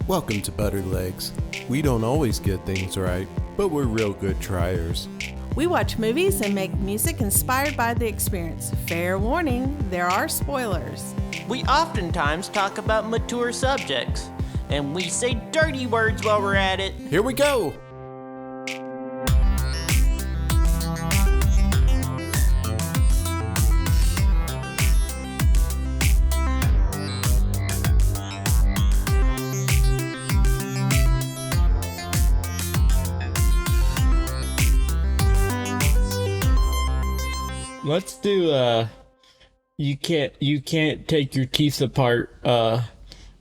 Welcome to Butter Legs. We don't always get things right, but we're real good triers. We watch movies and make music inspired by the experience. Fair warning, there are spoilers. We oftentimes talk about mature subjects, and we say dirty words while we're at it. Here we go! Let's do you can't take your teeth apart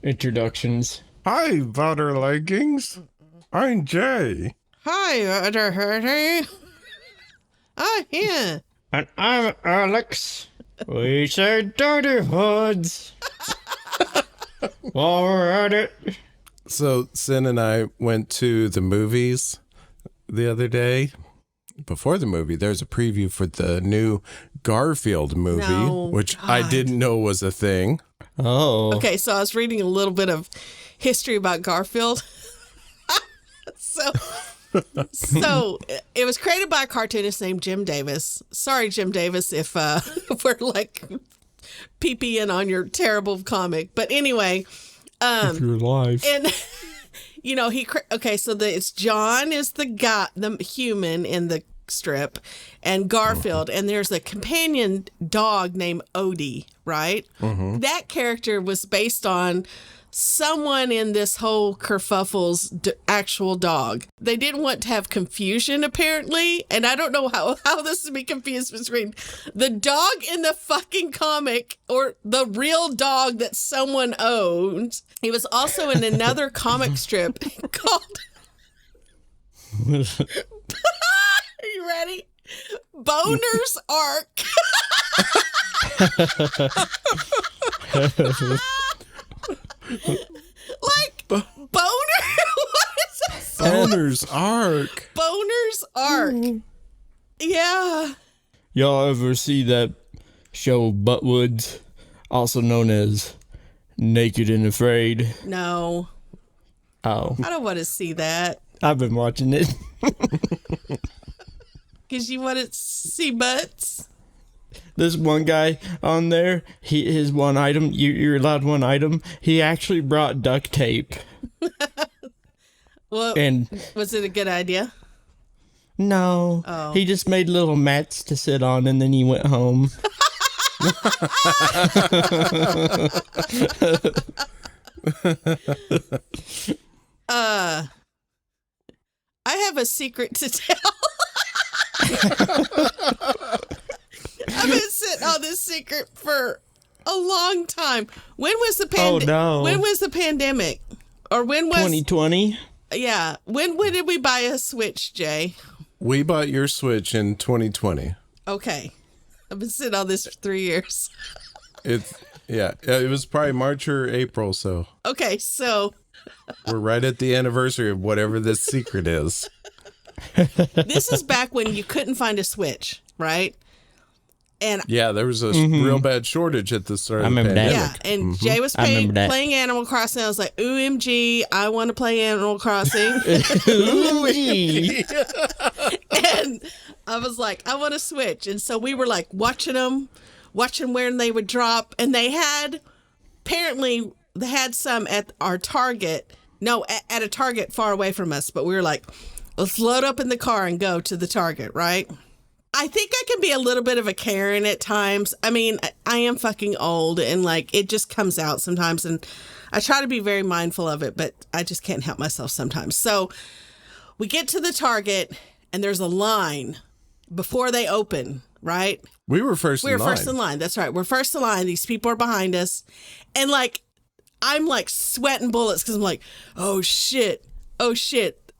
introductions. Hi, Butter Leggings. I'm Jay. Hi, I'm here. And I'm Alex. We say dirty hoods. While we're at it. So, Sin and I went to the movies the other day. Before the movie, there's a preview for the new Garfield movie, which I didn't know was a thing. Oh. Okay, so I was reading a little bit of history about Garfield. So it was created by a cartoonist named Jim Davis. Sorry, Jim Davis, if we're like pee-peeing on your terrible comic. But anyway. If you're alive. And... You know, it's John is the guy, the human in the strip, and Garfield, and there's a companion dog named Odie, right? Mm-hmm. That character was based on someone in this whole kerfuffle's actual dog. They didn't want to have confusion, apparently, and I don't know how this would be confused between the dog in the fucking comic or the real dog that someone owned. He was also in another comic strip called... Are you ready? Boner's Ark. Like Boner? What is that? Boner's Ark. Boner's Ark. Yeah. Y'all ever see that show Buttwoods, also known as Naked and Afraid? No. Oh. I don't want to see that. I've been watching it. Because you want to see butts? This one guy on there, his one item, you're allowed one item, he actually brought duct tape. Well, and was it a good idea? No. Oh. He just made little mats to sit on and then he went home. I have a secret to tell. I've been sitting on this secret for a long time. When was the When was the pandemic? Or when was 2020? Yeah. When did we buy a Switch, Jay? We bought your Switch in 2020. Okay. I've been sitting on this for 3 years. It was probably March or April, so. Okay, so. We're right at the anniversary of whatever this secret is. This is back when you couldn't find a Switch, right? And yeah, there was a real bad shortage at the start of the pandemic. Yeah, and Jay was playing Animal Crossing. I was like, OMG, I want to play Animal Crossing. And I was like, I want to Switch. And so we were like watching where they would drop. And apparently they had some at our Target. No, at a Target far away from us. But we were like, let's load up in the car and go to the Target, right? I think I can be a little bit of a Karen at times. I mean, I am fucking old and like it just comes out sometimes. And I try to be very mindful of it, but I just can't help myself sometimes. So we get to the Target and there's a line before they open, right? We were first in line. We were first in line. That's right. We're first in line. These people are behind us. And like, I'm like sweating bullets because I'm like, oh shit.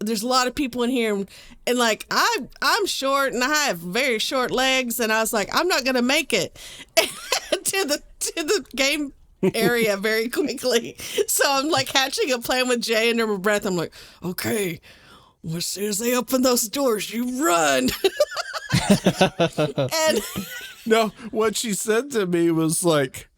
There's a lot of people in here, and like I'm short and I have very short legs, and I was like, I'm not gonna make it to the game area very quickly. So I'm like hatching a plan with Jay under my breath. I'm like, okay, well, as soon as they open those doors, you run. And no, what she said to me was like,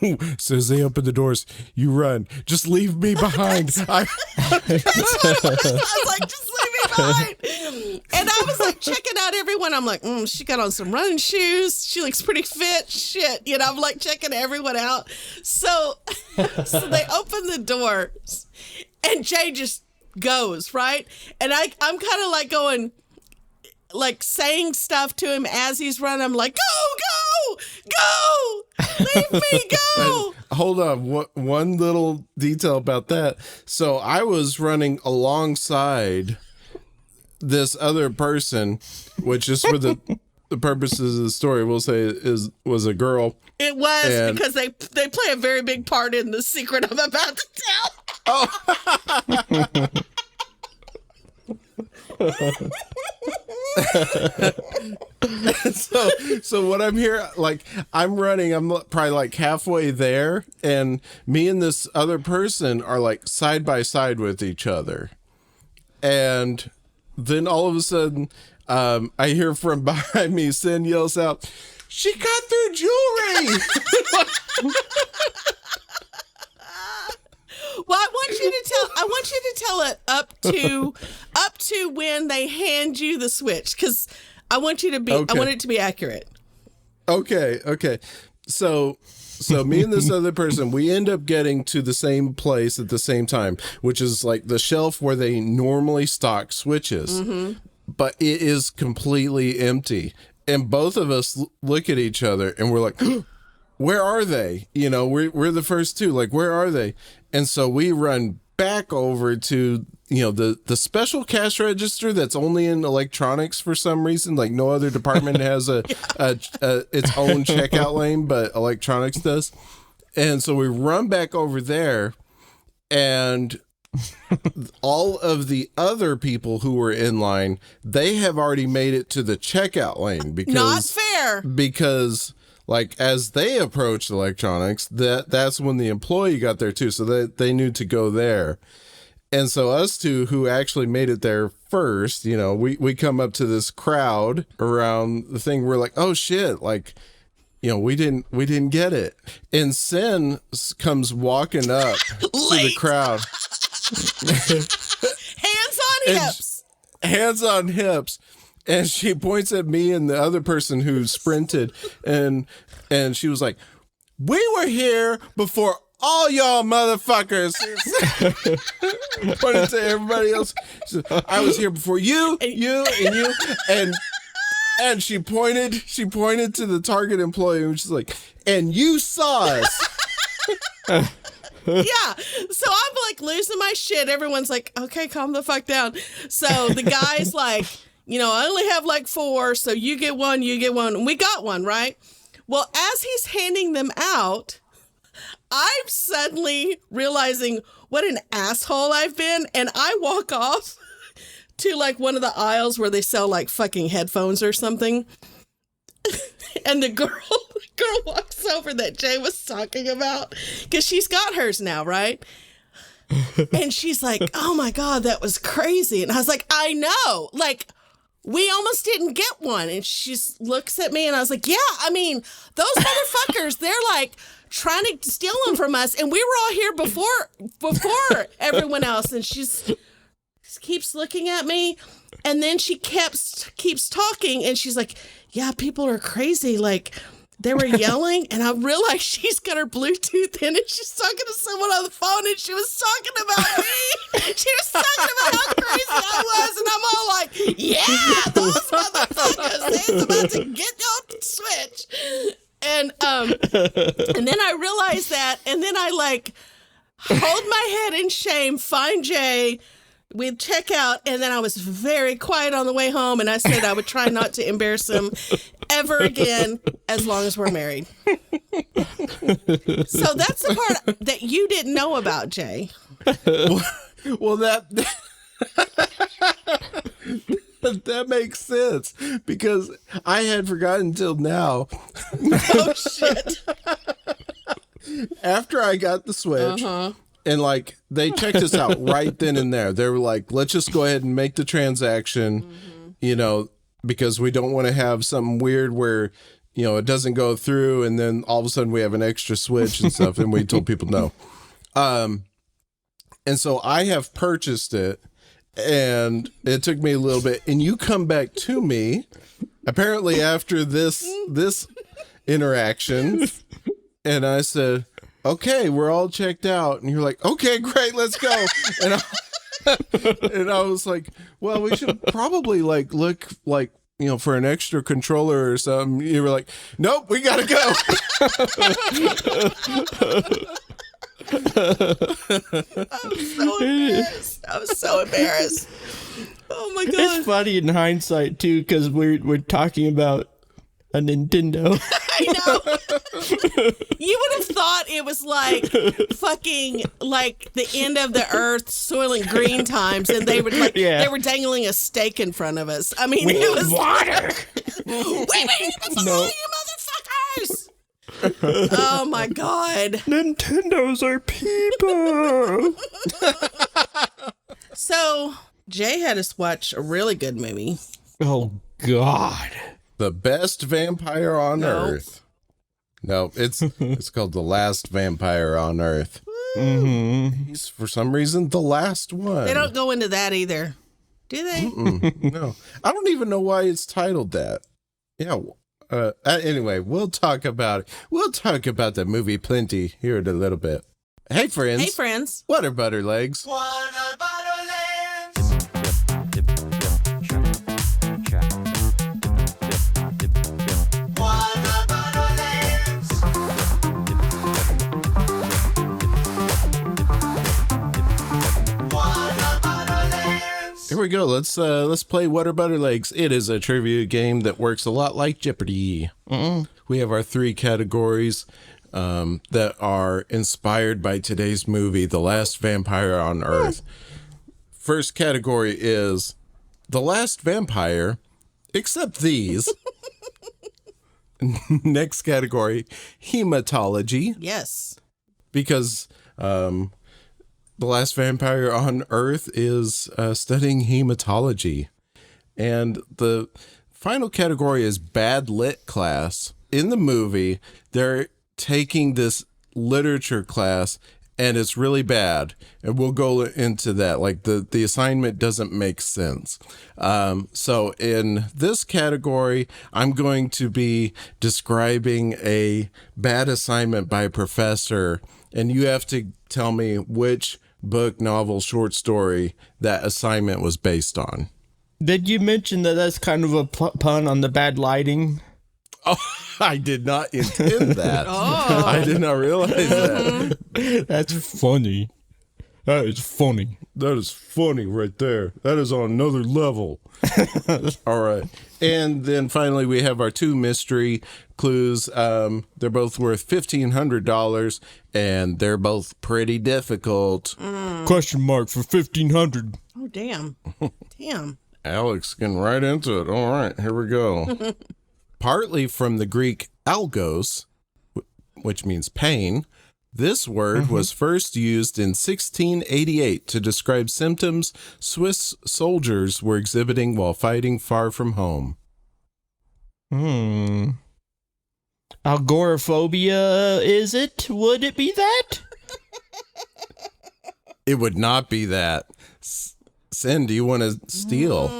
As soon as they open the doors, you run. Just leave me behind. I was like, just leave me behind. And I was like checking out everyone. I'm like, she got on some running shoes. She looks pretty fit. Shit. I'm like checking everyone out. So they open the doors and Jay just goes, right? And I'm kind of like going, like saying stuff to him as he's running. I'm like, go, leave me, go. Hold on. One little detail about that. So I was running alongside this other person, which is for the purposes of the story, we'll say was a girl. It was because they play a very big part in the secret I'm about to tell. So what I'm here, like I'm running, I'm probably like halfway there, and me and this other person are like side by side with each other, and then all of a sudden I hear from behind me, Sin yells out, "She cut through jewelry!" Well, I want you to tell it up to when they hand you the switch, because I want you to be Okay. I want it to be accurate. Okay. So me and this other person, we end up getting to the same place at the same time, which is like the shelf where they normally stock switches, but it is completely empty. And both of us look at each other and we're like, where are they? We're the first two, like, where are they? And so we run back over to, the special cash register that's only in electronics for some reason. Like no other department has its own checkout lane, but electronics does. And so we run back over there, and all of the other people who were in line, they have already made it to the checkout lane Not fair. because like as they approached electronics, that's when the employee got there too. So they knew to go there. And so us two who actually made it there first, we come up to this crowd around the thing. We're like, oh shit, like, we didn't get it. And Sin comes walking up to the crowd. Hands on hips. And she points at me and the other person who sprinted, and she was like, "We were here before all y'all motherfuckers." Pointed to everybody else. She said, "I was here before you, and you." And she pointed to the Target employee, and she's like, "And you saw us." Yeah. So I'm like losing my shit. Everyone's like, okay, calm the fuck down. So the guy's like, I only have like 4, so you get one. And we got one, right? Well, as he's handing them out, I'm suddenly realizing what an asshole I've been. And I walk off to like one of the aisles where they sell like fucking headphones or something. And the girl walks over that Jay was talking about, because she's got hers now, right? And she's like, "Oh my God, that was crazy." And I was like, "I know, like, we almost didn't get one." And she looks at me and I was like, "Yeah, I mean, those motherfuckers, they're like trying to steal them from us. And we were all here before everyone else." And she keeps looking at me. And then she keeps talking, and she's like, "Yeah, people are crazy. Like, they were yelling." And I realized she's got her Bluetooth in, and she's talking to someone on the phone, and she was talking about me. She was talking about how crazy I was, and I'm all like, "Yeah, those motherfuckers, they're about to get your switch." And then I realized that, and then I like hold my head in shame, find Jay. We'd check out, and then I was very quiet on the way home, and I said I would try not to embarrass him ever again as long as we're married. So that's the part that you didn't know about, Jay. Well, that makes sense, because I had forgotten until now. Oh, shit. After I got the switch, and like they checked us out right then and there. They were like, "Let's just go ahead and make the transaction," because we don't want to have something weird where, it doesn't go through, and then all of a sudden we have an extra switch and stuff, and we told people no. And so I have purchased it, and it took me a little bit, and you come back to me, apparently after this interaction, and I said, okay, we're all checked out, and you're like, okay, great, let's go. And I was like, well, we should probably look for an extra controller or something. You were like, nope, we gotta go. I was so embarrassed. Oh my god! It's funny in hindsight too, because we're talking about a Nintendo. I know. You would have thought it was like fucking like the end of the earth, Soylent Green times, and they were they were dangling a steak in front of us. I mean, it was water. wait, you motherfuckers! Oh my god! Nintendos are people. So Jay had us watch a really good movie. Oh God. The best vampire on earth. No, it's called The Last Vampire on Earth. Mm-hmm. He's, for some reason, the last one. They don't go into that either, do they? No. I don't even know why it's titled that. Yeah. Anyway, we'll talk about it. We'll talk about the movie plenty here in a little bit. Hey, friends. Hey, friends. What are butter legs? What are butterlands? Here we go. Let's play What Are Butter Legs. It is a trivia game that works a lot like Jeopardy. We have our 3 categories that are inspired by today's movie, The Last Vampire on Earth. First category is The Last Vampire, except these. Next category, hematology. Yes. Because The Last Vampire on Earth is studying hematology. And the final category is bad lit class. In the movie, they're taking this literature class, and it's really bad. And we'll go into that. Like, the assignment doesn't make sense. So in this category, I'm going to be describing a bad assignment by a professor, and you have to tell me which book, novel, short story that assignment was based on. Did you mention that that's kind of a pun on the bad lighting? Oh, I did not intend that. I did not realize that. That's funny. That is funny. That is funny right there. That is on another level. All right. And then finally, we have our 2 mystery clues. They're both worth $1,500, and they're both pretty difficult. Question mark for 1,500. Oh, damn. Damn. Alex getting right into it. All right, here we go. Partly from the Greek algos, which means pain, this word was first used in 1688 to describe symptoms Swiss soldiers were exhibiting while fighting far from home. Agoraphobia, is it? Would it be that? It would not be that. Sin, do you want to steal?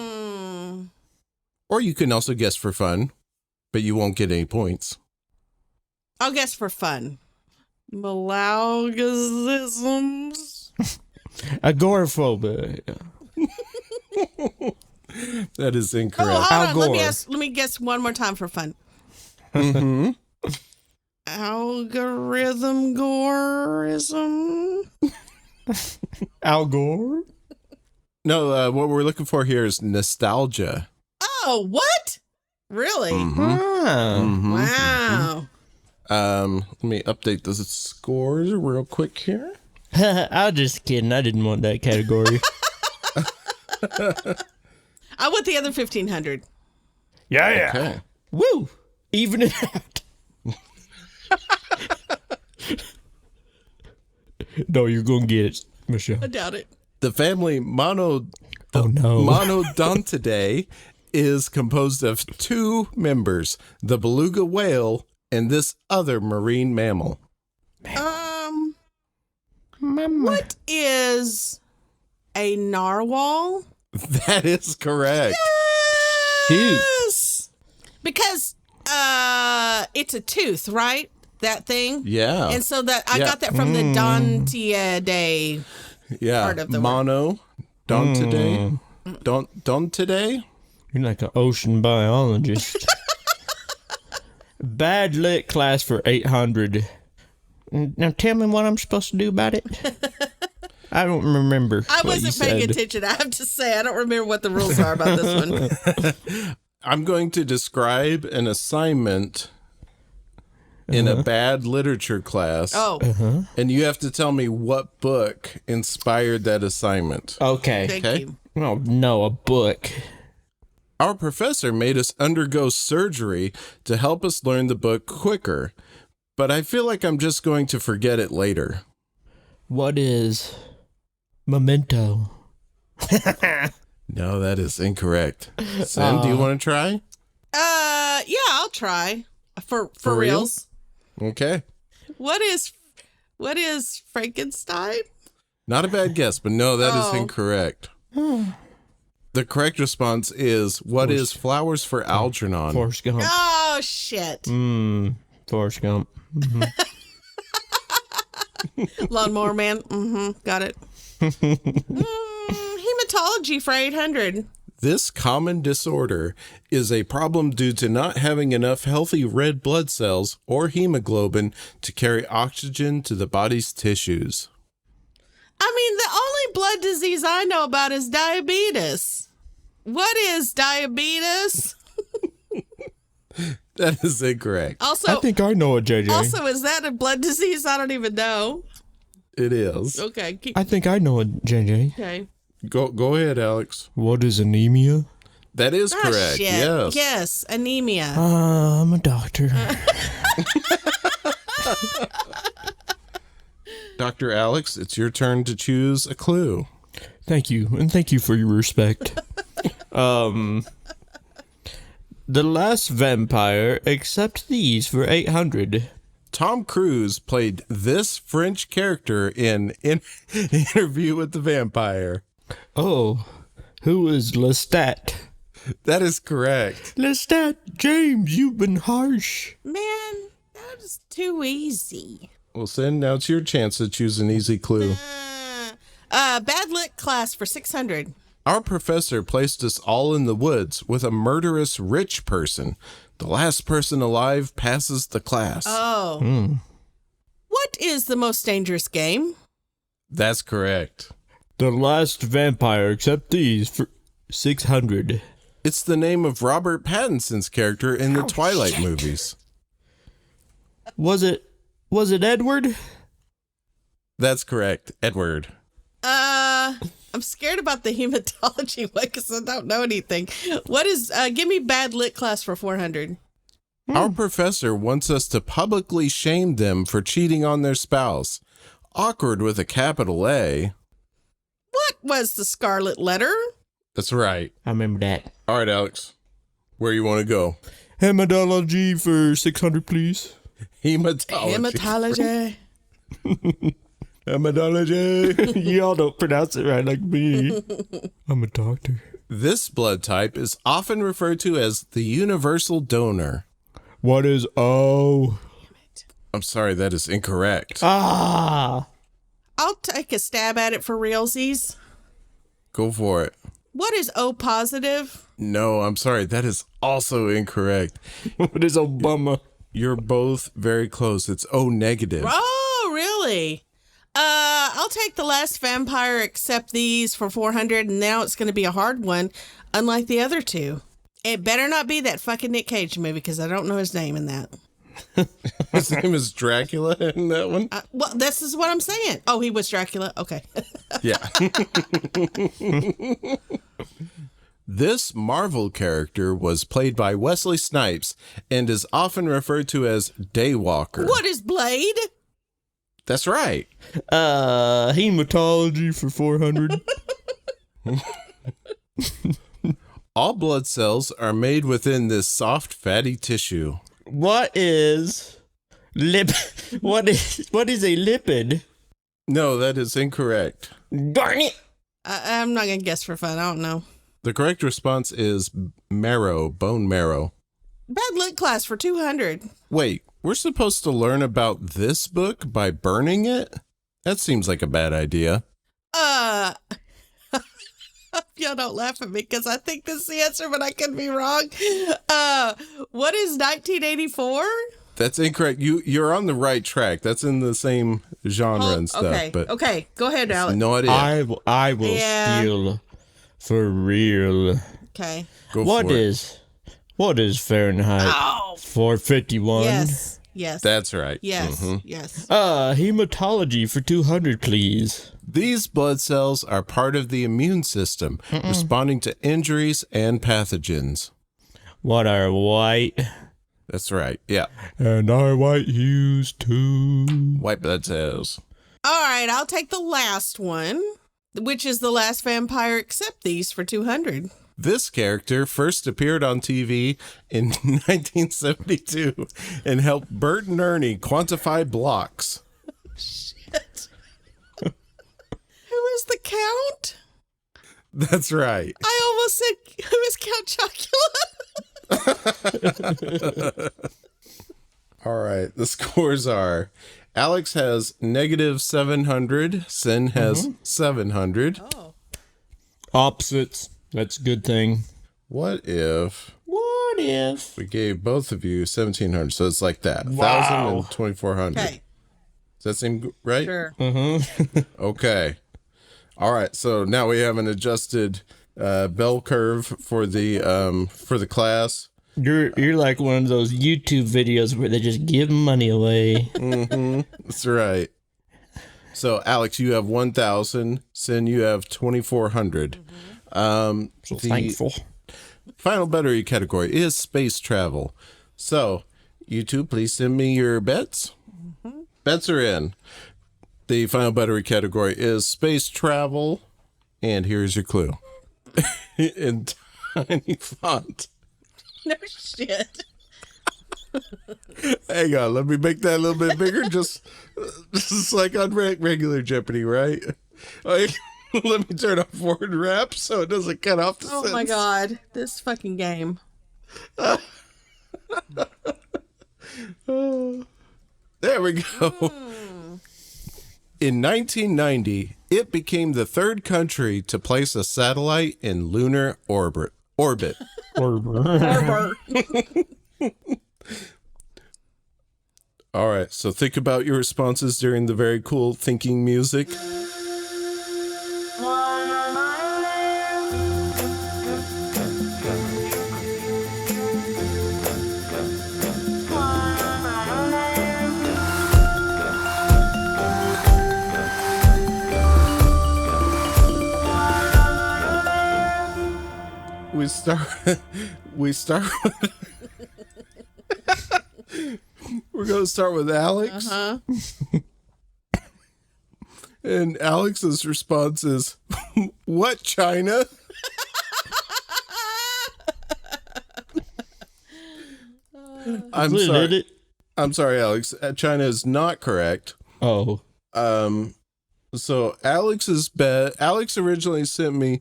Or you can also guess for fun, but you won't get any points. I'll guess for fun. Malaugisms. Agoraphobia. That is Oh, incorrect. hold on. Let me guess one more time for fun. Algorithm gorism. Al Gore? No, what we're looking for here is nostalgia. Oh, what? Really? Ah. Wow. Let me update the scores real quick here. I was just kidding. I didn't want that category. I want the other 1,500. Yeah. Okay. Woo! Even it out. No, you're going to get it, Michelle. I doubt it. The family Oh, no. Monodontidae is composed of two members, the beluga whale and this other marine mammal. What is a narwhal? That is correct. Yes! Because it's a tooth, right? That thing? Yeah. And so that I got that from the Dontidae. Yeah. Part of the Mono. Dontidae. Dontidae? You're like an ocean biologist. Bad lit class for 800. Now tell me what I'm supposed to do about it. I don't remember. I what you wasn't paying said. attention. I have to say, I don't remember what the rules are about this one. I'm going to describe an assignment in a bad literature class. Oh, And you have to tell me what book inspired that assignment. Okay. thank Okay. you. Oh, no, a book. Our professor made us undergo surgery to help us learn the book quicker, but I feel like I'm just going to forget it later. What is Memento? No, that is incorrect. Sam, do you want to try? Yeah, I'll try. For For reals. Okay. What is Frankenstein? Not a bad guess, but no, that is Oh. incorrect. The correct response is, what is Flowers for Algernon? Forrest Gump. Oh shit. Forrest Gump. Lawnmower Man. Got it. Hematology for 800. This common disorder is a problem due to not having enough healthy red blood cells or hemoglobin to carry oxygen to the body's tissues. I mean, the only blood disease I know about is diabetes. What is diabetes? That is incorrect. Also, I think I know it, JJ. also, is that a blood disease? I don't even know. It is. Okay, keep. I think I know it, JJ. Okay. Go ahead, Alex. What is anemia? That is Ah, correct. shit. Yes. Yes, anemia. I'm a doctor. Dr. Alex, it's your turn to choose a clue. Thank you, and thank you for your respect. The Last Vampire, accept these for 800. Tom Cruise played this French character in Interview with the Vampire. Oh, who is Lestat? That is correct. Lestat, James, you've been harsh. Man, that is too easy. Well, Sin, now it's your chance to choose an easy clue. Bad lit class for 600. Our professor placed us all in the woods with a murderous rich person. The last person alive passes the class. Oh. What is the most dangerous game? That's correct. The Last Vampire, accept these for 600. It's the name of Robert Pattinson's character in the Twilight movies. Was it Edward? That's correct, Edward. I'm scared about the hematology one because I don't know anything. What is, give me bad lit class for 400. Our professor wants us to publicly shame them for cheating on their spouse. Awkward with a capital A. What was the Scarlet Letter? That's right. I remember that. All right, Alex. Where you want to go? Hematology for 600, please. Hematology. Hematology. Hematology. Y'all don't pronounce it right like me. I'm a doctor. This blood type is often referred to as the universal donor. What is O? I'm sorry, that is incorrect. Ah! I'll take a stab at it for realsies. Go for it. What is O positive? No, I'm sorry, that is also incorrect. What is Obama? You're both very close. It's O negative. Oh, really? I'll take the Last Vampire, accept these for 400, and now it's going to be a hard one, unlike the other two. It better not be that fucking Nick Cage movie, because I don't know his name in that. His name is Dracula in that one? Well, this is what I'm saying. Oh, he was Dracula? Okay. Yeah. This Marvel character was played by Wesley Snipes and is often referred to as Daywalker. What is Blade? That's right. Hematology for 400. All blood cells are made within this soft, fatty tissue. What is what is a lipid? No, that is incorrect. Darn it! I'm not going to guess for fun. I don't know. The correct response is marrow, bone marrow. Bad lit class for 200. Wait, we're supposed to learn about this book by burning it? That seems like a bad idea. Y'all don't laugh at me because I think this is the answer, but I could be wrong. What is 1984? That's incorrect. You're on the right track. That's in the same genre and stuff. Okay, But okay. Go ahead, Alex. no idea. I will Yeah. steal for real. Okay. Go What for it. is Fahrenheit Oh, 451? yes. Yes. That's right. Yes. Mhm. Yes. Hematology for 200, please. These blood cells are part of the immune system, responding to injuries and pathogens. What are white? That's right. Yeah. And our white hues too. White blood cells. All right. I'll take the last one, which is the last vampire except these for 200. This character first appeared on TV in 1972 and helped Bert and Ernie quantify blocks. Shit. Who is the Count? That's right. I almost said, who is Count Chocula? All right. The scores are Alex has -700. Sin has 700. Oh. Opposites. That's a good thing. What if What if? we gave both of you 1,700? So it's like that. Wow. 1,000 and 2,400. Okay. Does that seem right? Sure. Okay. All right. So now we have an adjusted bell curve for the class. You're like one of those YouTube videos where they just give money away. That's right. So Alex, you have 1,000. Sin, you have 2,400. So The thankful. final battery category is space travel. So you two, please send me your bets. Bets are in. The final battery category is space travel. And here's your clue. In tiny font. No shit. Hang on, let me make that a little bit bigger. Just like on regular Jeopardy, right? Like, let me turn off forward wrap so it doesn't cut off the Oh sentence. my God. This fucking game. There we go. In 1990, it became the third country to place a satellite in lunar orbit. Herbert. All right, so think about your responses during the very cool thinking music. We start we're going to start with Alex. And Alex's response is, what, China? I'm sorry. I'm sorry, Alex. China is not correct. Oh. So Alex's bet, Alex originally sent me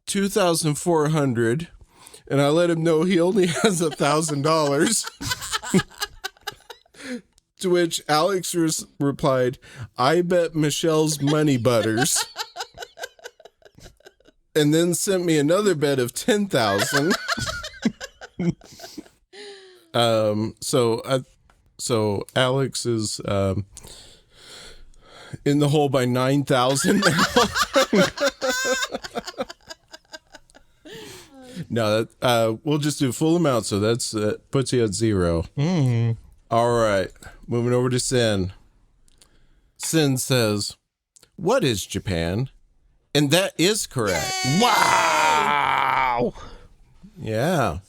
2,400 and I let him know he only has $1,000. To which Alex replied, I bet Michelle's money butters. And then sent me another bet of 10,000. So Alex is in the hole by 9,000 now. No, we'll just do full amount, so that's puts you at 0. All right, moving over to Sin. Sin says, what is Japan? And that is correct. Wow. Yeah.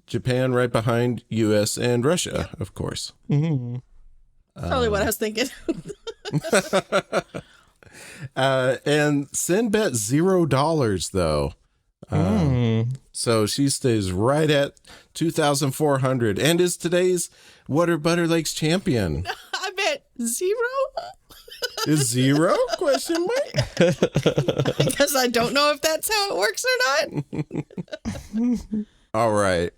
Japan right behind U.S. and Russia, of course. Probably what I was thinking. And Sin bet $0, though. So she stays right at 2,400 and is today's Water Butter Lakes champion. I bet 0. Is 0? Question mark? Because I don't know if that's how it works or not. All right.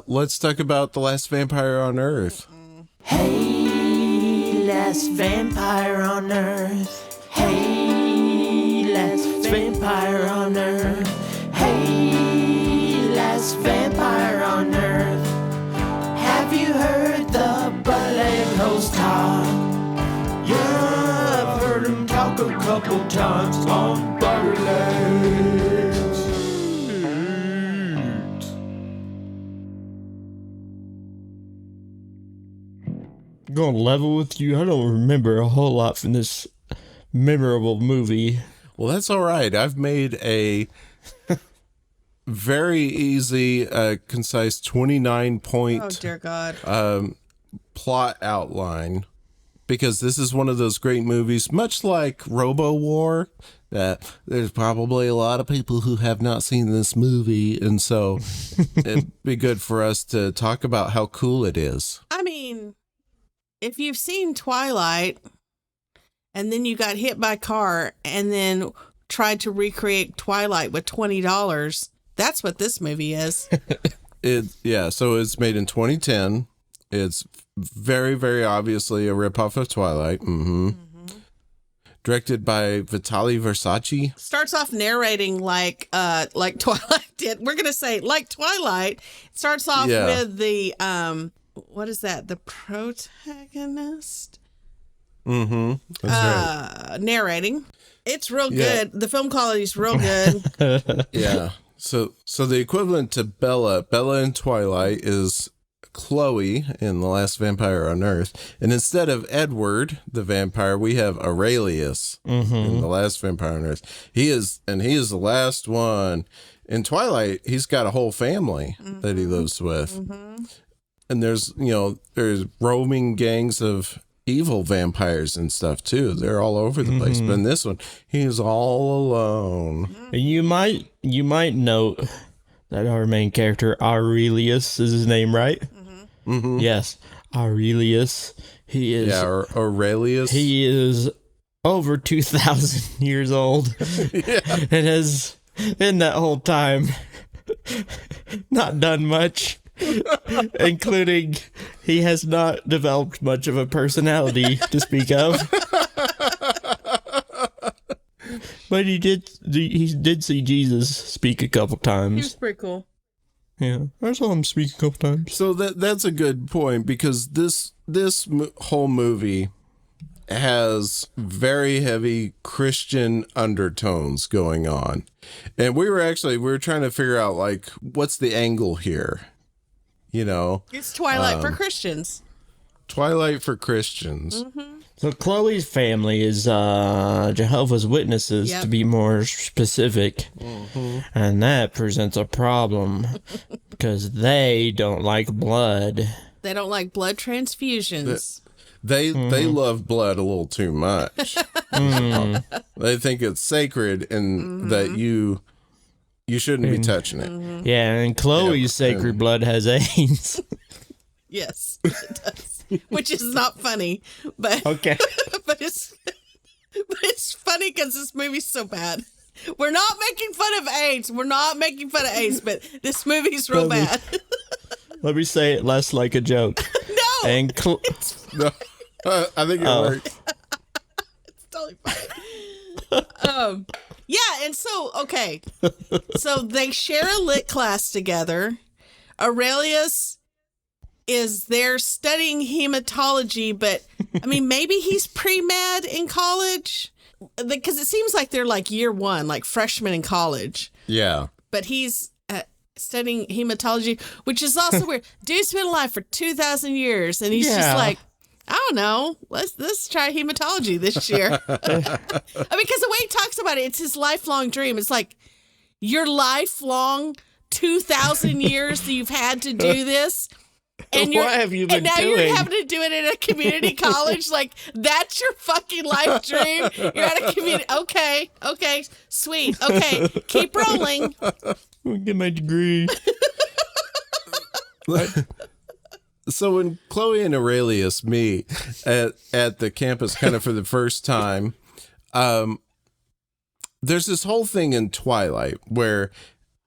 Let's talk about The Last Vampire on Earth. Hey, last vampire on Earth. Hey, last vampire on Earth. Hey, last vampire on Earth. Have you heard the Buttleg host talk? Yeah, I've heard him talk a couple times on Butterlegs. Going to level with you, I don't remember a whole lot from this memorable movie. Well, that's all right. I've made a very easy, concise 29-point Oh, dear God. plot outline, because this is one of those great movies, much like Robo War, that there's probably a lot of people who have not seen this movie, and so it'd be good for us to talk about how cool it is. I mean, if you've seen Twilight and then you got hit by a car and then tried to recreate Twilight with $20, that's what this movie is. So it's made in 2010. It's very, very obviously a ripoff of Twilight. Directed by Vitali Versace. Starts off narrating like Twilight did. We're gonna say like Twilight. It starts off with the what is that? The protagonist. That's right. Narrating. It's real good. The film quality is real good. Yeah. So the equivalent to Bella in Twilight is Chloe in The Last Vampire on Earth, and instead of Edward the vampire, we have Aurelius in The Last Vampire on Earth. He is the last one. In Twilight, he's got a whole family that he lives with, and there's roaming gangs of evil vampires and stuff too. They're all over the place. But in this one, he's all alone. You might note that our main character Aurelius is his name, right? Yes, Aurelius. He is. Yeah, Aurelius. He is over 2,000 years old, and has in that whole time not done much. Including, he has not developed much of a personality to speak of. But he did see Jesus speak a couple He was times. pretty cool. Yeah, I saw him speak a couple times. So that's a good point, because this whole movie has very heavy Christian undertones going on, and we were trying to figure out like what's the angle here. It's Twilight for Christians. Twilight for Christians. So Chloe's family is Jehovah's Witnesses, to be more specific, and that presents a problem because they don't like blood. They don't like blood transfusions. They love blood a little too much. They think it's sacred and that you shouldn't be touching it. Yeah, and Chloe's sacred blood has AIDS. Yes, it does. Which is not funny, but Okay. but it's funny because this movie's so bad. We're not making fun of AIDS. But this movie's real bad. Let me say it less like a joke. No, And No, I think it works. it's totally fine. Yeah, and so okay, so they share a lit class together. Aurelius is there studying hematology, but I mean, maybe he's pre-med in college, because it seems like they're like year one, like freshmen in college. Yeah. But he's studying hematology, which is also weird. Dude's been alive for 2,000 years, and he's just like, I don't know, let's try hematology this year. I mean, because the way he talks about it, it's his lifelong dream. It's like your lifelong 2,000 years that you've had to do this. And What have you been and now doing? you're having to do it at a community college. Like, that's your fucking life dream. You're at a community. Okay, sweet. Okay, keep rolling. I'll get my degree. So when Chloe and Aurelius meet at the campus kind of for the first time, there's this whole thing in Twilight where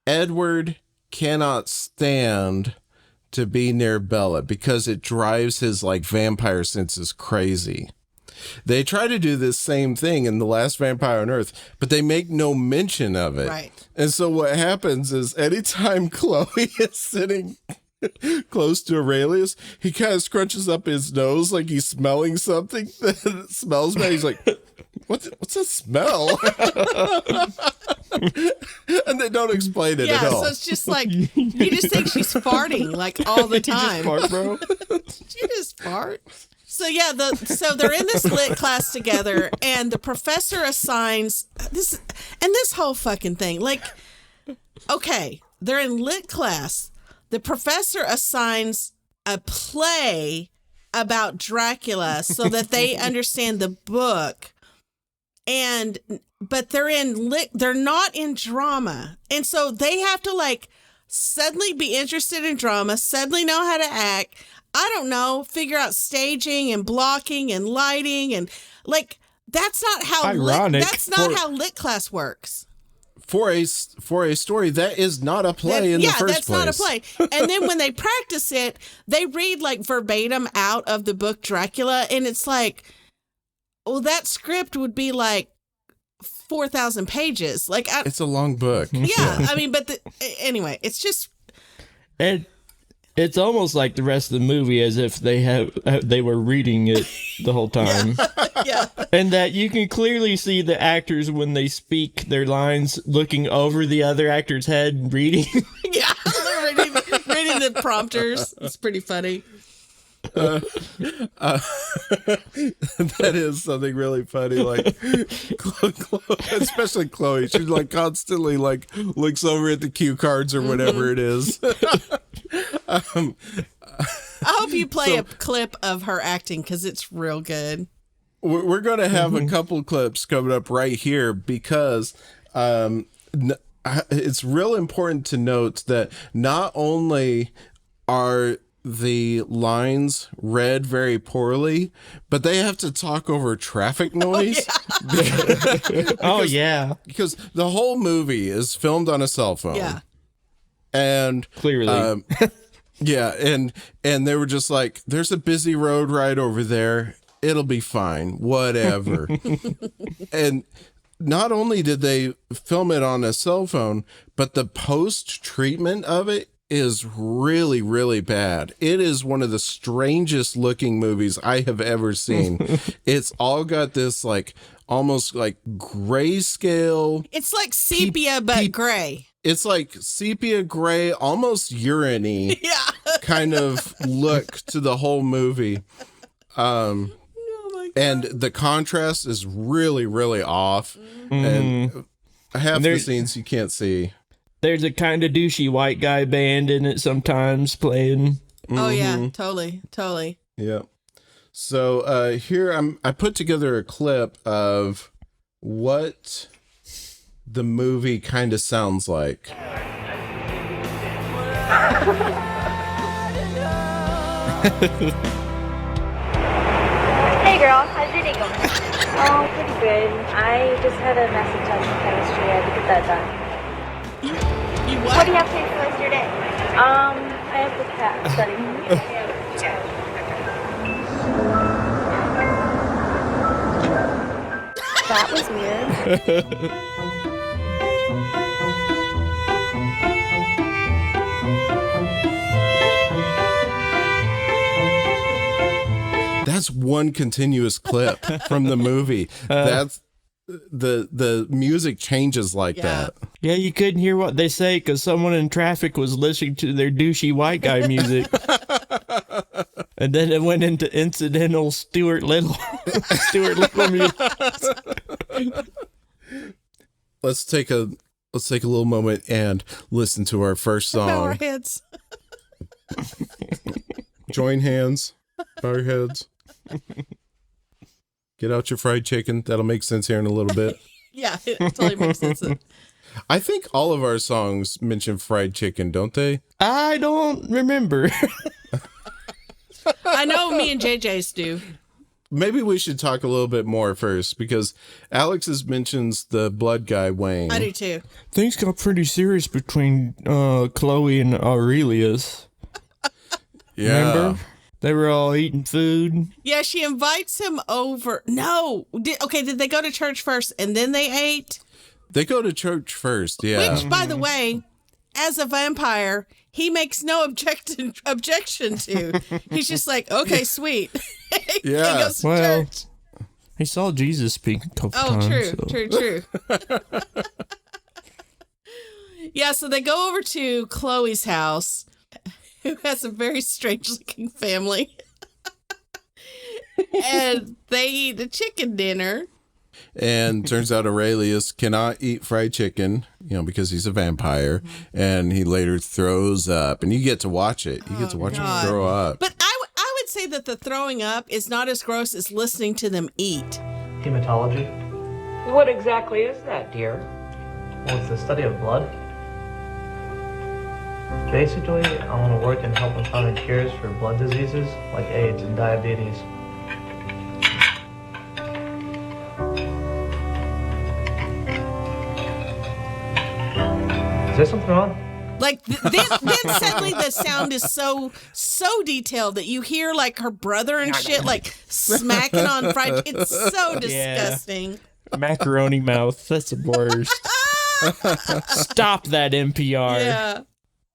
Edward cannot stand to be near Bella because it drives his like vampire senses crazy. They try to do this same thing in The Last Vampire on Earth, but they make no mention of it. Right. And so what happens is anytime Chloe is sitting close to Aurelius, he kind of scrunches up his nose like he's smelling something that smells bad. He's like, what's that smell? And they don't explain it at all. So it's just like, you just think she's farting like all the time. Fart, bro. She just fart. So yeah, so they're in this lit class together, and the professor assigns this whole fucking thing. Like, okay, they're in lit class. The professor assigns a play about Dracula so that they understand the book, but they're not in drama, and so they have to like suddenly be interested in drama, suddenly know how to act. I don't know, figure out staging and blocking and lighting, and like that's not how lit class works. For a story that is not a play in the first place. Yeah, that's not a play. And then when they practice it, they read like verbatim out of the book Dracula, and it's like, well, that script would be like 4,000 pages. Like, it's a long book. Yeah, I mean, but anyway, it's just. And it's almost like the rest of the movie as if they were reading it the whole time. Yeah. And that you can clearly see the actors when they speak their lines looking over the other actor's head and reading. Yeah, they're reading the prompters. It's pretty funny. That is something really funny. Like, especially Chloe, she like constantly like looks over at the cue cards or whatever it is. I hope you play a clip of her acting because it's real good. We're going to have a couple clips coming up right here because it's real important to note that not only are the lines read very poorly, but they have to talk over traffic noise. Because the whole movie is filmed on a cell phone. Yeah. And clearly. Yeah, and they were just like, there's a busy road right over there. It'll be fine, whatever. And not only did they film it on a cell phone, but the post-treatment of it is really, really bad. It is one of the strangest looking movies I have ever seen. It's all got this like almost like grayscale. It's like sepia, but gray. It's like sepia gray, almost urine-y kind of look to the whole movie. And the contrast is really, really off. And half the scenes you can't see. There's a kind of douchey white guy band in it sometimes playing. Oh, yeah, totally. Yeah. So here I put together a clip of what the movie kind of sounds like. Hey girl, how's your day going? Oh, pretty good. I just had a message on chemistry. I had to get that done. You what? What do you have planned for the rest of your day? I have to study. That was weird. That's one continuous clip from the movie. That's the music changes like that. Yeah, you couldn't hear what they say because someone in traffic was listening to their douchey white guy music. And then it went into incidental Stuart Little music. Let's take a little moment and listen to our first Bow our song. heads. Join hands, bow your heads. Get out your fried chicken. That'll make sense here in a little bit. Yeah, it totally makes sense. I think all of our songs mention fried chicken, don't they? I don't remember. I know me and JJ's do. Maybe we should talk a little bit more first, because Alex's mentions the blood guy, Wayne. I do too. Things got pretty serious between Chloe and Aurelius. Yeah. Remember? They were all eating food. Yeah, she invites him over. No. Did they go to church first and then they ate? They go to church first, yeah. Which, by the way, as a vampire, he makes no objection to. He's just like, okay, sweet. He goes to church. He saw Jesus speak a couple times. True. Yeah, so they go over to Chloe's house, who has a very strange-looking family. And they eat a chicken dinner. And turns out Aurelius cannot eat fried chicken, because he's a vampire. And he later throws up. And you get to watch it. You get to watch him throw up. But I would say that the throwing up is not as gross as listening to them eat. Hematology? What exactly is that, dear? Well, it's the study of blood. Basically, I want to work in helping finding cures for blood diseases like AIDS and diabetes. Is there something wrong? Like, then suddenly the sound is so detailed that you hear, like, her brother and shit, like, smacking on fried. It's so disgusting. Macaroni mouth. That's the worst. Stop that, NPR. Yeah.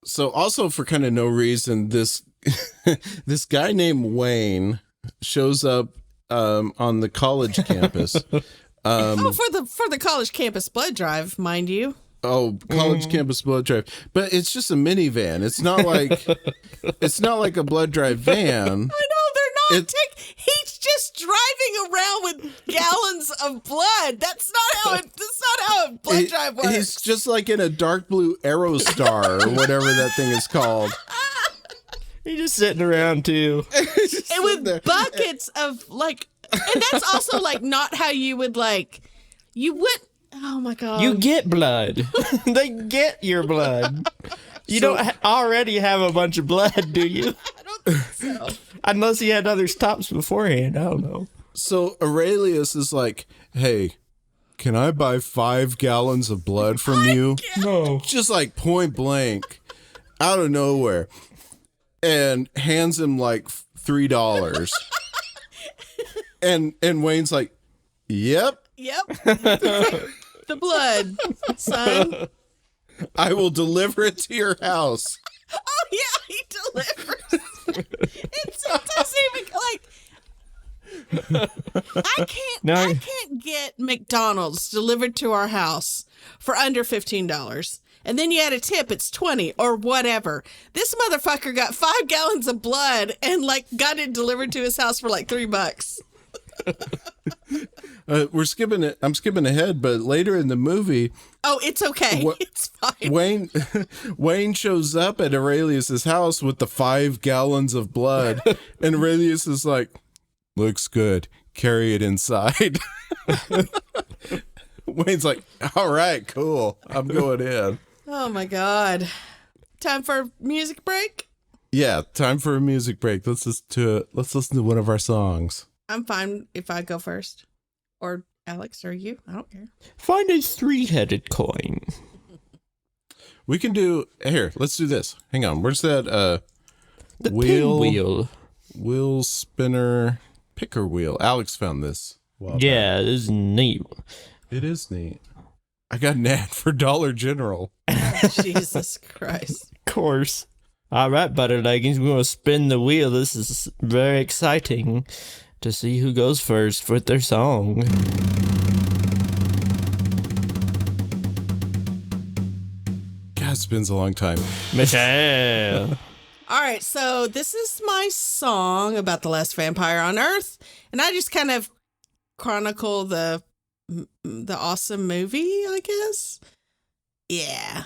So also for kind of no reason, this guy named Wayne shows up on the college campus. For the college campus blood drive, mind you. Oh, college campus blood drive. But it's just a minivan. It's not like a blood drive van. I know, they're not. He's just driving around with gallons of blood. That's not how a blood drive works. He's just like in a dark blue Aerostar or whatever that thing is called. He's just sitting around too. And with buckets of like, and that's also like not how you would like, you would. Oh my God. You get blood. They get your blood. You don't already have a bunch of blood, do you? I don't think so. Unless he had other stops beforehand. I don't know. So Aurelius is like, hey, can I buy 5 gallons of blood from you? No. Just like point blank, out of nowhere. And hands him like $3. and Wayne's like, yep. The blood, son. I will deliver it to your house. Oh yeah, he delivers. It doesn't even like. I can't get McDonald's delivered to our house for under $15. And then you add a tip, it's $20 or whatever. This motherfucker got 5 gallons of blood and like got it delivered to his house for like $3. We're skipping it. I'm skipping ahead, but later in the movie, oh, it's okay. It's fine. Wayne shows up at Aurelius's house with the 5 gallons of blood, and Aurelius is like, "Looks good. Carry it inside." Wayne's like, "All right, cool. I'm going in." Oh my God! Time for a music break. Yeah, time for a music break. Let's listen to one of our songs. I'm fine if I go first. Or Alex, or you. I don't care. Find a 3-headed coin. We can do... Here, let's do this. Hang on. Where's that the pinwheel? Wheel spinner picker wheel. Alex found this. Yeah, this is neat. It is neat. I got an ad for Dollar General. Jesus Christ. Of course. All right, butter leggings. We're going to spin the wheel. This is very exciting to see who goes first with their song. God, it spins a long time. Michelle. All right, so this is my song about the last vampire on Earth, and I just kind of chronicle the awesome movie, I guess. Yeah.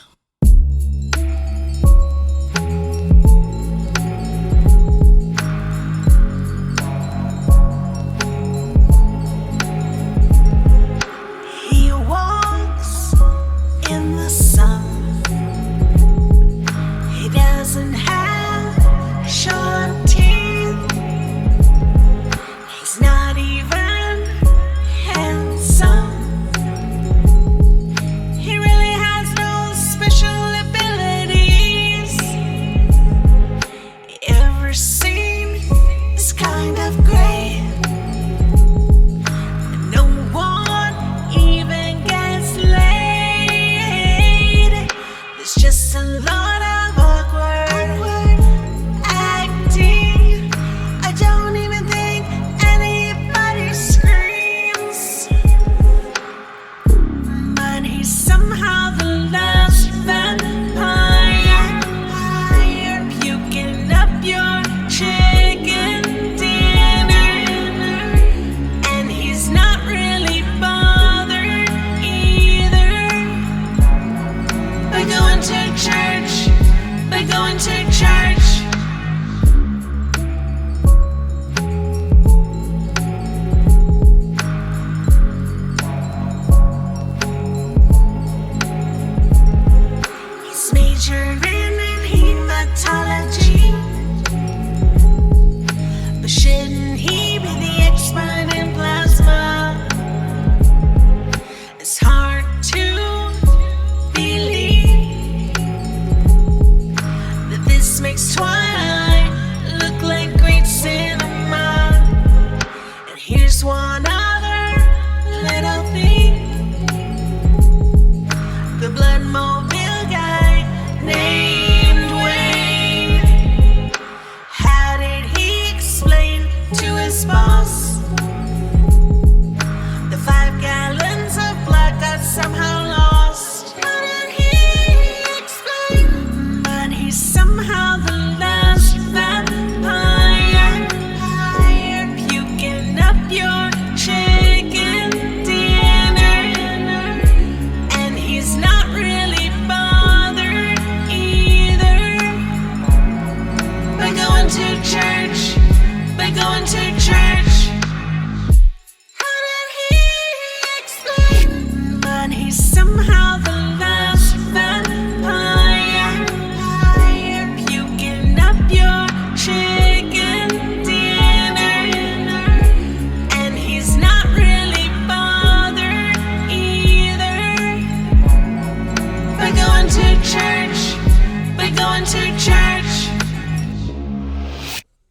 going to church.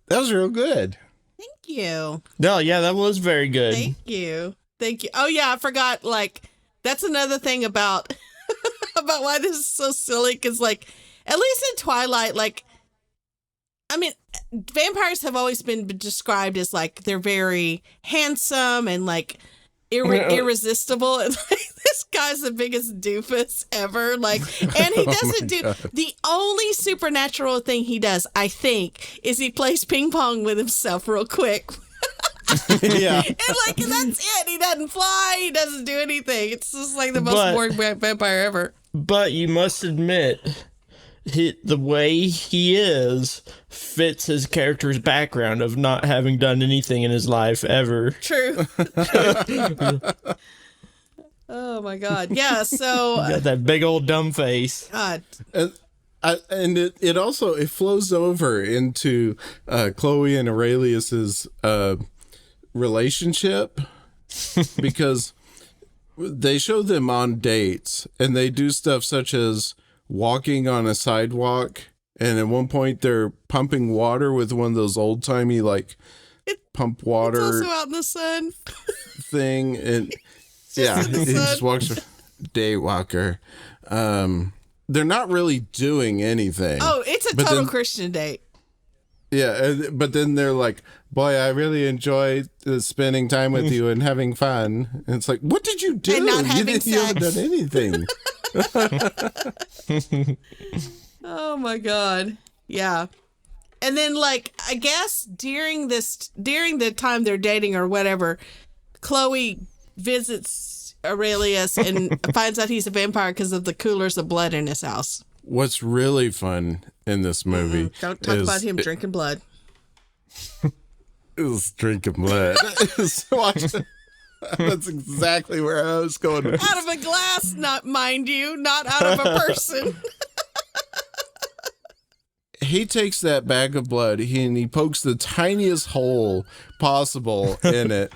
That was real good. Thank you. No, yeah, that was very good. Thank you. Thank you. Oh yeah, I forgot. Like, that's another thing about about why this is so silly. Because, like, at least in Twilight, like, I mean, vampires have always been described as like they're very handsome and like irresistible. And like, this guy's the biggest doofus ever. Like, and he doesn't do the only supernatural thing he does, I think, is he plays ping pong with himself real quick. Yeah. And like, that's it. He doesn't fly. He doesn't do anything. It's just like the most boring vampire ever. But you must admit, the way he is fits his character's background of not having done anything in his life ever. True. Oh my God. Yeah. So Got that big old dumb face. God. And it also flows over into Chloe and Aurelius's relationship, because they show them on dates and they do stuff such as walking on a sidewalk, and at one point they're pumping water with one of those old timey like pump water. It's also out in the sun thing, and yeah, he just walks. Day walker. They're not really doing anything. Oh, it's a total Christian date. Yeah, but then they're like, boy, I really enjoy spending time with you and having fun. And it's like, what did you do? And not having You haven't done anything. Oh my God. Yeah. And then, like, I guess during the time they're dating or whatever, Chloe visits Aurelius and finds out he's a vampire because of the coolers of blood in his house. What's really fun in this movie Don't talk about him drinking blood. Is drinking blood. That's exactly where I was going. Out of a glass, not mind you, not out of a person. He takes that bag of blood and he pokes the tiniest hole possible in it.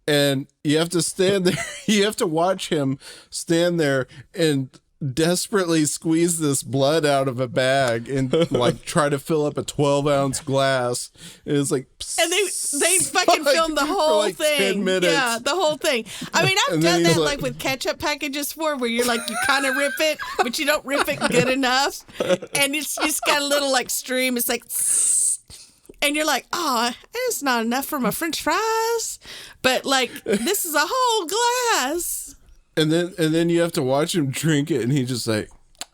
And you have to stand there. You have to watch him stand there and desperately squeeze this blood out of a bag and like try to fill up a 12-ounce glass. And it's like, and they fucking filmed the whole like thing. 10 minutes. Yeah, the whole thing. I mean, I've done that like with ketchup packages before, where you're like, you kind of rip it, but you don't rip it good enough, and it's just got a little like stream. It's like, and you're like, oh, it's not enough for my French fries, but like this is a whole glass. And then you have to watch him drink it, and he just like,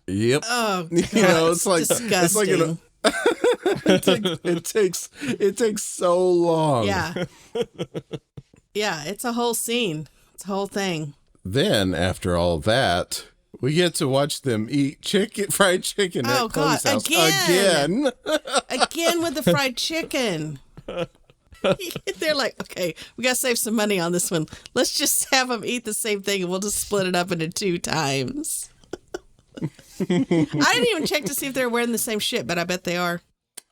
yep. Oh, God, you know, it's like disgusting. it takes so long. Yeah, yeah, it's a whole scene. It's a whole thing. Then after all that, we get to watch them eat fried chicken at Chloe's house again. Again with the fried chicken. They're like, okay, we got to save some money on this one. Let's just have them eat the same thing and we'll just split it up into 2 times. I didn't even check to see if they're wearing the same shit, but I bet they are.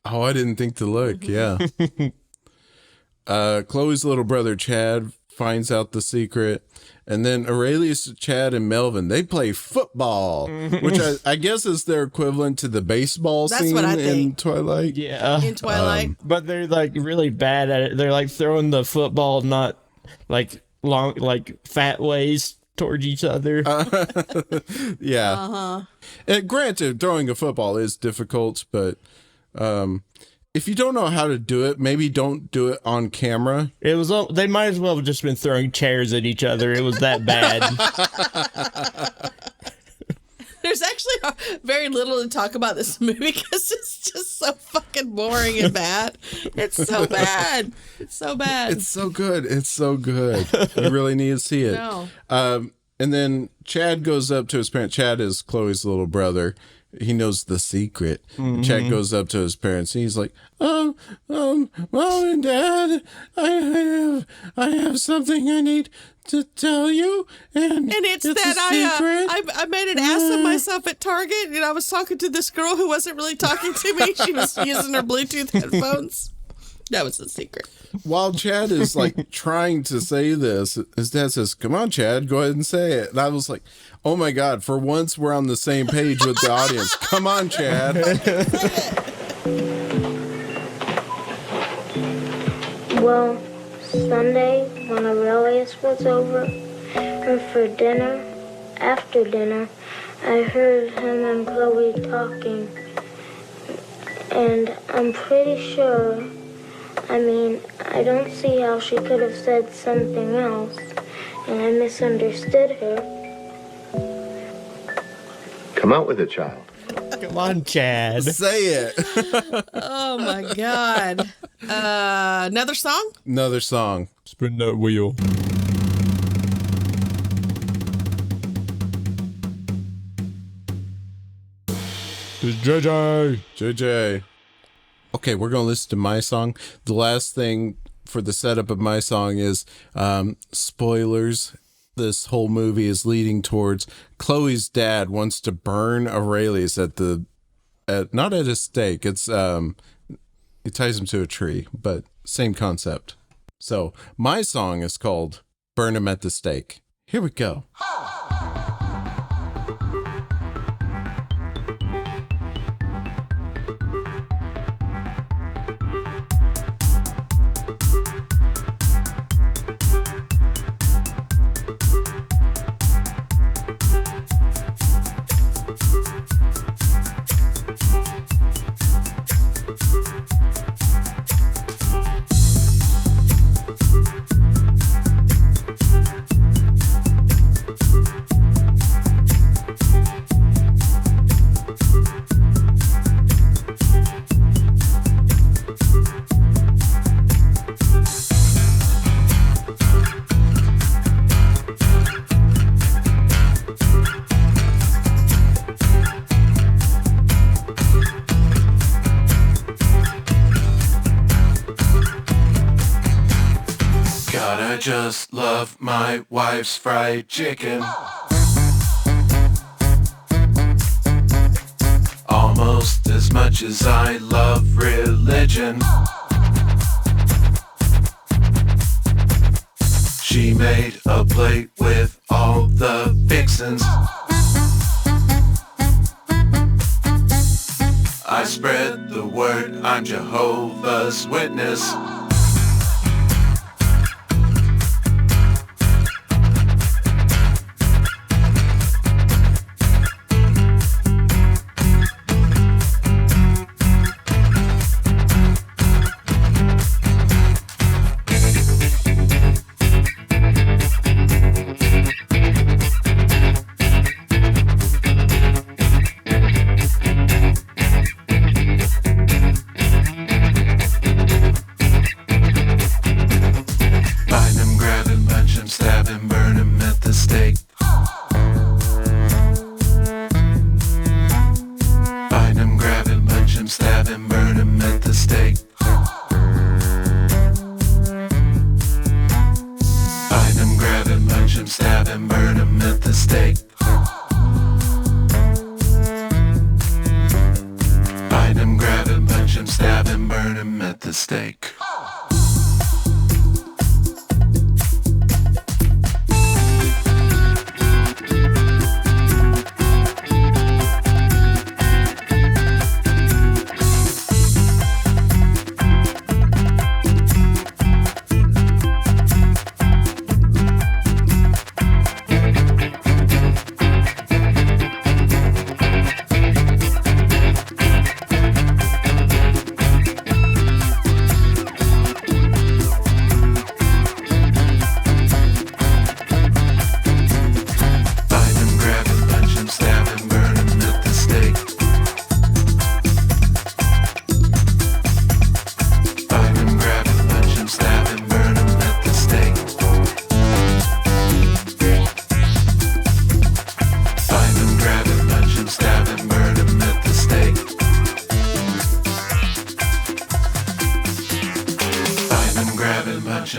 Oh, I didn't think to look. Yeah. Chloe's little brother, Chad, finds out the secret. And then Aurelius, Chad, and Melvin, they play football, which I guess is their equivalent to the baseball scene in Twilight. Yeah. In Twilight. But they're like really bad at it. They're like throwing the football not like long, like fat ways towards each other. Yeah. Uh-huh. And granted, throwing a football is difficult, but if you don't know how to do it, maybe don't do it on camera. It was. They might as well have just been throwing chairs at each other. It was that bad. There's actually very little to talk about this movie because it's just so fucking boring and bad. It's so bad. It's so bad. It's so good. It's so good. You really need to see it. No. And then Chad goes up to his parents. Chad is Chloe's little brother. He knows the secret. Mm-hmm. Chad goes up to his parents and he's like, Mom and Dad, I have something I need to tell you. And it's that I made an ass of myself at Target, and I was talking to this girl who wasn't really talking to me. She was using her Bluetooth headphones. That was a secret. While Chad is like trying to say this, his dad says, "Come on, Chad, go ahead and say it." And I was like, "Oh my God, for once we're on the same page with the audience. Come on, Chad." Well, Sunday, when Aurelius was over, and for dinner, after dinner, I heard him and Chloe talking. And I'm pretty sure, I don't see how she could have said something else, and I misunderstood her. Come out with it, child. Come on, Chad. Say it. Oh my God. Another song? Another song. Spin that wheel. It's JJ. JJ. Okay, we're going to listen to my song. The last thing for the setup of my song is spoilers. This whole movie is leading towards Chloe's dad wants to burn Aurelius not at a stake. It's he ties him to a tree, but same concept. So my song is called "Burn Him at the Stake." Here we go. I just love my wife's fried chicken. Almost as much as I love religion. She made a plate with all the fixins. I spread the word, I'm Jehovah's Witness.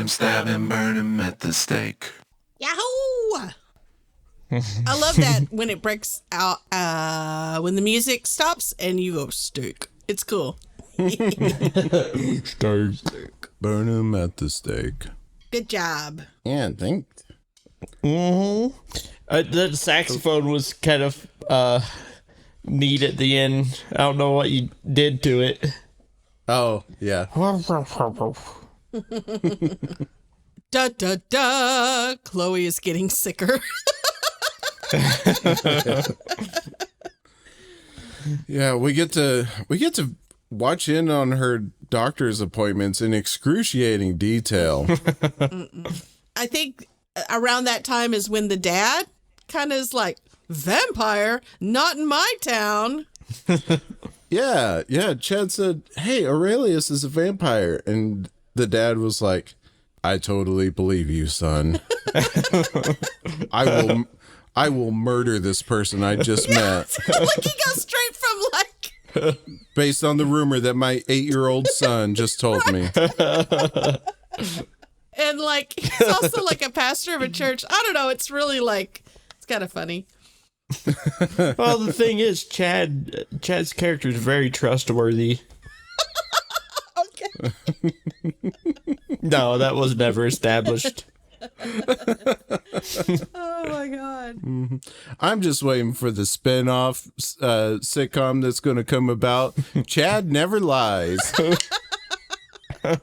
Stab him, burn him at the stake. Yahoo! I love that when it breaks out, when the music stops and you go steak. It's cool. Steak. Burn him at the stake. Good job. Yeah, thanks. Mm-hmm. The saxophone was kind of neat at the end. I don't know what you did to it. Oh, yeah. Da da da. Chloe is getting sicker. Yeah, we get to watch in on her doctor's appointments in excruciating detail. I think around that time is when the dad kind of is like, vampire? Not in my town. Yeah. Chad said, "Hey, Aurelius is a vampire." And the dad was like, "I totally believe you, son. I will murder this person I just met." Like he goes straight from like... Based on the rumor that my 8-year-old son just told me. And like, he's also like a pastor of a church. I don't know. It's really like, it's kind of funny. Well, the thing is, Chad's character is very trustworthy. Okay. No, that was never established. Oh my God. Mm-hmm. I'm just waiting for the spin-off sitcom that's going to come about. Chad Never Lies. Oh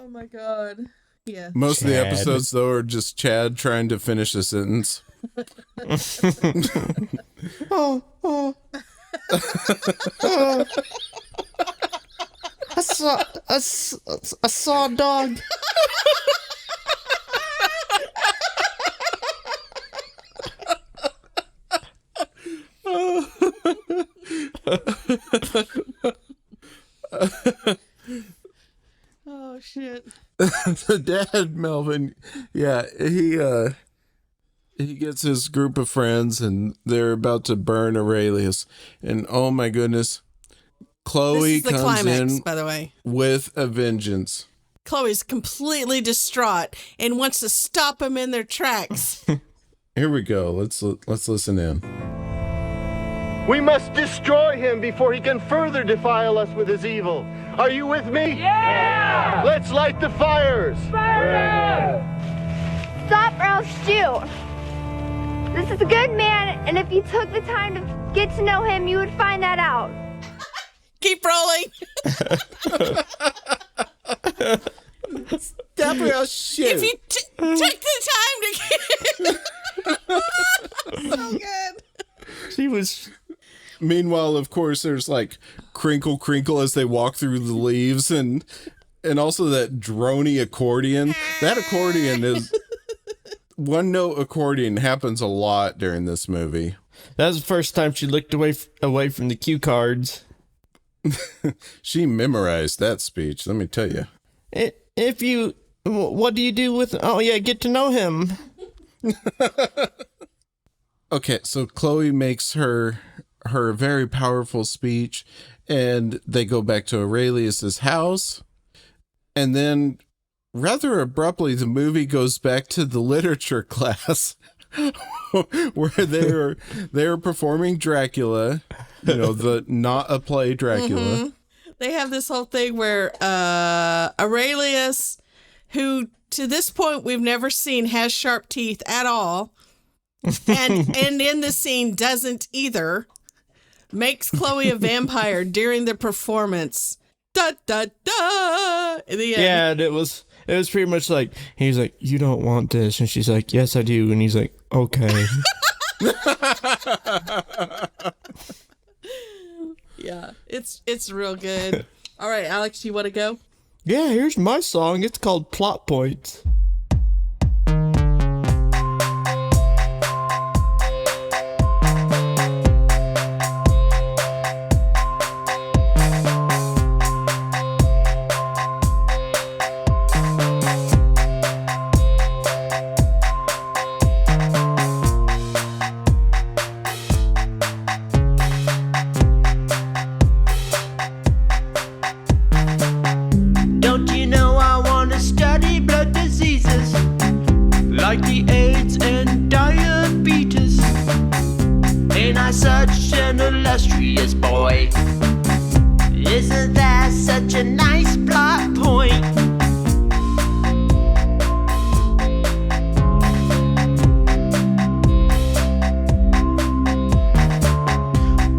my God. Yeah. Most of the episodes, though, are just Chad trying to finish a sentence. I saw a dog. Oh shit. The dad, Melvin, yeah, he gets his group of friends and they're about to burn Aurelius, and oh my goodness, Chloe This is the comes climax, in by the way. with a vengeance. Chloe's completely distraught and wants to stop them in their tracks. Here we go. Let's listen in. We must destroy him before he can further defile us with his evil. Are you with me? Yeah! Let's light the fires. Stop or I'll shoot. This is a good man, and if you took the time to get to know him, you would find that out. Keep rolling. Stop or I'll shoot. If you take the time to get... So good. She was... Meanwhile, of course, there's like crinkle crinkle as they walk through the leaves, and also that droney accordion. That accordion is one note accordion happens a lot during this movie. That was the first time she looked away from the cue cards. She memorized that speech, let me tell you. What do you do with... Oh, yeah, get to know him. Okay, so Chloe makes her very powerful speech, and they go back to Aurelius's house, and then rather abruptly the movie goes back to the literature class where they're performing Dracula, the not a play Dracula. Mm-hmm. They have this whole thing where Aurelius, who to this point we've never seen has sharp teeth at all, and in the scene doesn't either, makes Chloe a vampire during the performance. Da da da. In the end. Yeah, and it was pretty much like, he's like, "You don't want this," and she's like, "Yes, I do," and he's like, "Okay." Yeah, it's real good. All right, Alex, you want to go? Yeah, here's my song. It's called Plot Points. Don't you know I want to study blood diseases like the AIDS and diabetes? Ain't I such an illustrious boy? such a nice plot point.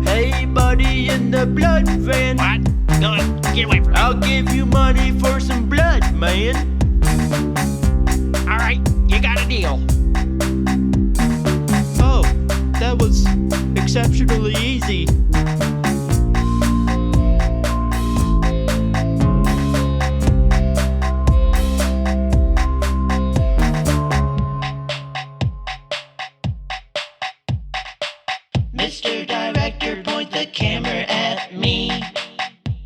Hey, buddy in the blood van. What? Go on, get away from me. I'll give you money for some blood, man. All right, you got a deal. Oh, that was exceptionally easy. Mr. Director, point the camera at me.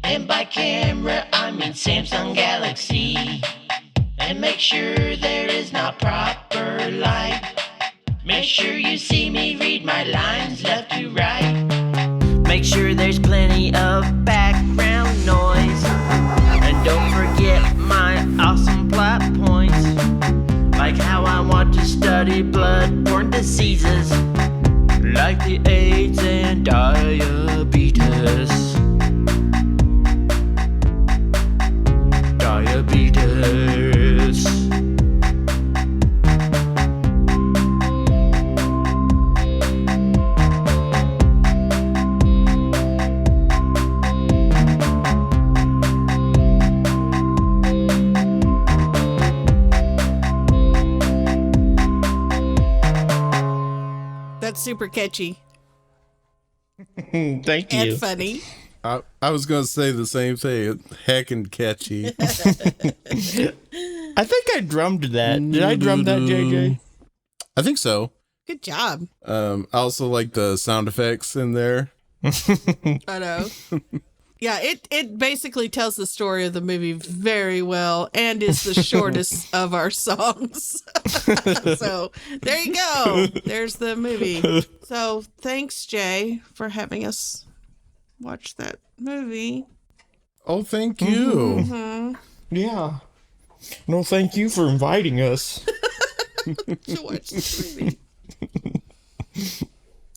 And by camera, I mean Samsung Galaxy. And make sure there is not proper light. Make sure you see me read my lines left to right. Make sure there's plenty of background noise. And don't forget my awesome plot points. Like how I want to study blood-borne diseases. Like the AIDS and diabetes. Diabetes. That's super catchy Thank you. and funny. I was going to say the same thing. Heckin' catchy. I think I drummed that. Did I drum that, JJ? I think so. Good job. I also like the sound effects in there. I know. Yeah, it basically tells the story of the movie very well and is the shortest of our songs. So there you go. There's the movie. So thanks, Jay, for having us watch that movie. Oh, thank you. Mm-hmm. Yeah. No, thank you for inviting us. To watch this movie.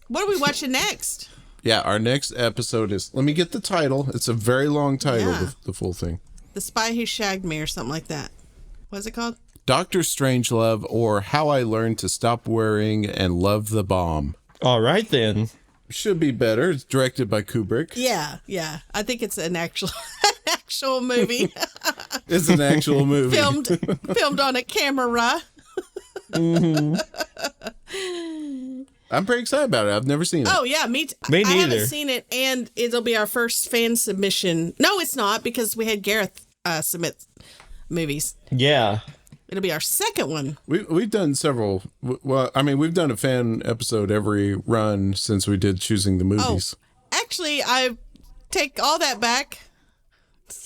What are we watching next? Yeah, our next episode is, let me get the title. It's a very long title, Yeah. the full thing. The Spy Who Shagged Me or something like that. What's it called? Dr. Strangelove, or How I Learned to Stop Worrying and Love the Bomb. All right, then. Should be better. It's directed by Kubrick. Yeah. I think it's an actual movie. It's an actual movie. filmed on a camera. Mm-hmm. I'm pretty excited about it. I've never seen it. Oh, yeah, me Me I haven't neither. seen it, and it'll be our first fan submission. No, it's not, because we had Gareth submit movies. Yeah. It'll be our second one. We've done several. Well, I mean, we've done a fan episode every run since we did Choosing the Movies. Actually, I take all that back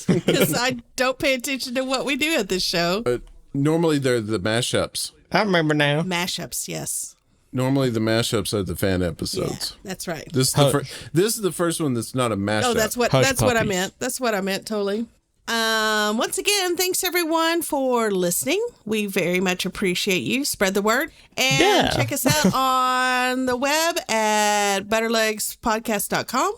because I don't pay attention to what we do at this show. But normally they're the mashups. I remember now. Mashups, yes. Normally the mashups are the fan episodes. Yeah, that's right. This is the first one that's not a mashup. Oh, that's what I meant. That's what I meant, totally. Once again, thanks everyone for listening. We very much appreciate you. Spread the word and check us out on the web at butterlegspodcast.com.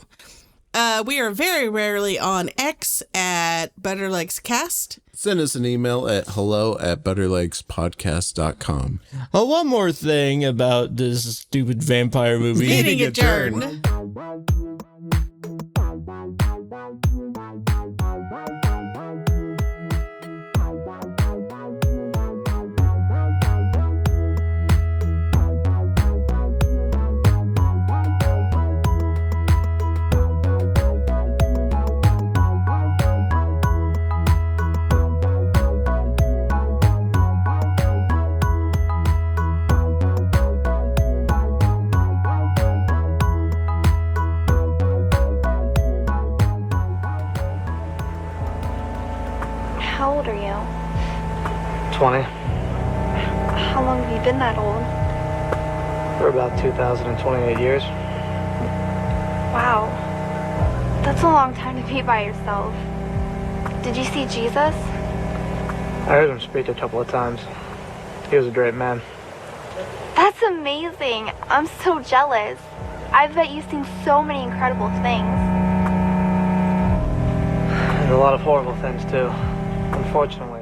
We are very rarely on X at butterlegscast. Send us an email at hello@butterlegspodcast.com. Oh, one more thing about this stupid vampire movie. Meeting adjourned. How old are you? 20. How long have you been that old? For about 2,028 years. Wow. That's a long time to be by yourself. Did you see Jesus? I heard him speak a couple of times. He was a great man. That's amazing. I'm so jealous. I bet you've seen so many incredible things. And a lot of horrible things, too. Unfortunately.